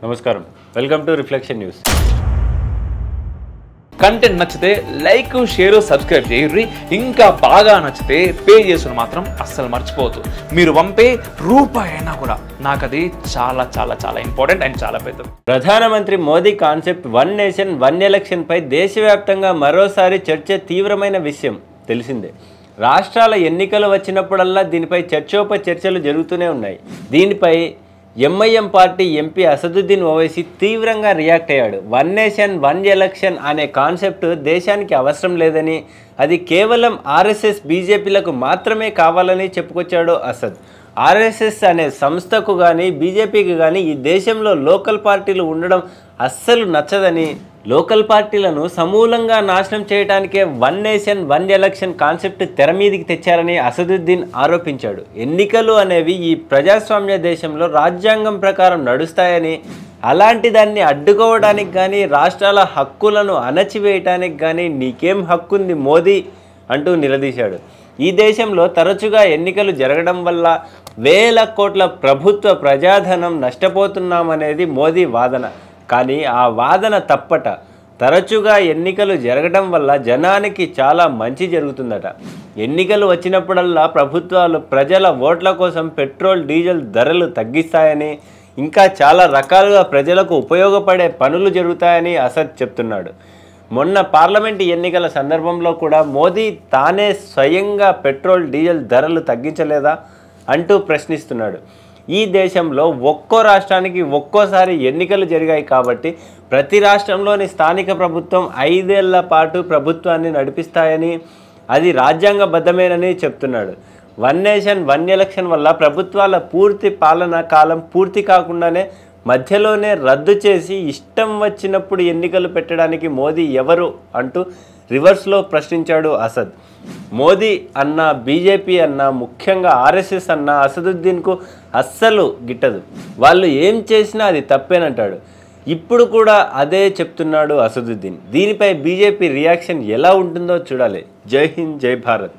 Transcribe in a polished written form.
నమస్కారం, welcome to reflection news. Content నచ్చితే like, share, subscribe చేయండి. ఇంకా బాగా నచ్చితే పే చేసుకుని మాత్రం అస్సలు మర్చిపోవద్దు. మీరు పంపే రూపాయి అయినా కూడా నాకు అది చాలా చాలా చాలా ఇంపార్టెంట్ అండ్ చాలా పెద్దది. ప్రధానమంత్రి Modi concept one nation one election పై దేశవ్యాప్తంగా మరోసారి చర్చ తీవ్రమైన విషయం తెలిసిందే. రాష్ట్రాల ఎన్నికలు వచ్చినప్పుడల్లా దీనిపై చర్చోపచర్చలు జరుగుతూనే ఉన్నాయి. దీనిపై MIM party MP Asaduddin Owaisi తీవ్రంగా రియాక్ట్ అయ్యాడు. వన్ నేషన్ వన్ ఎలక్షన్ అనే కాన్సెప్ట్ దేశానికి అవసరం లేదని, అది కేవలం ఆర్ఎస్ఎస్ బీజేపీలకు మాత్రమే కావాలని చెప్పుకొచ్చాడు అసద్. ఆర్ఎస్ఎస్ అనే సంస్థకు కానీ బీజేపీకి కానీ ఈ దేశంలో లోకల్ పార్టీలు ఉండడం అస్సలు నచ్చదని, లోకల్ పార్టీలను సమూలంగా నాశనం చేయడానికే one nation one election concept తెర మీదికి తెచ్చారని అసదుద్దీన్ ఆరోపించాడు. ఎన్నికలు అనేవి ఈ ప్రజాస్వామ్య దేశంలో రాజ్యాంగం ప్రకారం నడుస్తాయని, అలాంటి దాన్ని అడ్డుకోవడానికి కానీ రాష్ట్రాల హక్కులను అణచివేయటానికి కానీ నీకేం హక్కుంది మోదీ అంటూ నిలదీశాడు. ఈ దేశంలో తరచుగా ఎన్నికలు జరగడం వల్ల వేల కోట్ల ప్రభుత్వ ప్రజాధనం నష్టపోతున్నామనేది మోదీ వాదన. కానీ ఆ వాదన తప్పట. తరచుగా ఎన్నికలు జరగడం వల్ల జనానికి చాలా మంచి జరుగుతుందట. ఎన్నికలు వచ్చినప్పుడల్లా ప్రభుత్వాలు ప్రజల ఓట్ల కోసం పెట్రోల్, డీజిల్ ధరలు తగ్గిస్తాయని, ఇంకా చాలా రకాలుగా ప్రజలకు ఉపయోగపడే పనులు జరుగుతాయని అసద్ చెప్తున్నాడు. మొన్న పార్లమెంటు ఎన్నికల సందర్భంలో కూడా మోదీ తానే స్వయంగా పెట్రోల్, డీజిల్ ధరలు తగ్గించలేదా అంటూ ప్రశ్నిస్తున్నాడు. ఈ దేశంలో ఒక్కో రాష్ట్రానికి ఒక్కోసారి ఎన్నికలు జరిగాయి కాబట్టి ప్రతి రాష్ట్రంలోని స్థానిక ప్రభుత్వం 5 ఏళ్ల పాటు ప్రభుత్వాన్ని నడిపిస్తాయని, అది రాజ్యాంగబద్ధమేనని చెప్తున్నాడు. వన్ నేషన్ వన్ ఎలక్షన్ వల్ల ప్రభుత్వాల పూర్తి పాలన కాలం పూర్తి కాకుండానే మధ్యలోనే రద్దు చేసి ఇష్టం వచ్చినప్పుడు ఎన్నికలు పెట్టడానికి మోదీ ఎవరు అంటూ రివర్స్లో ప్రశ్నించాడు అసద్. మోదీ అన్న, బీజేపీ అన్న, ముఖ్యంగా ఆర్ఎస్ఎస్ అన్న అసదుద్దీన్కు అస్సలు గిట్టదు. వాళ్ళు ఏం చేసినా అది తప్పేనంటాడు. ఇప్పుడు కూడా అదే చెప్తున్నాడు అసదుద్దీన్. దీనిపై బీజేపీ రియాక్షన్ ఎలా ఉంటుందో చూడాలి. జై హింద్, జై భారత్.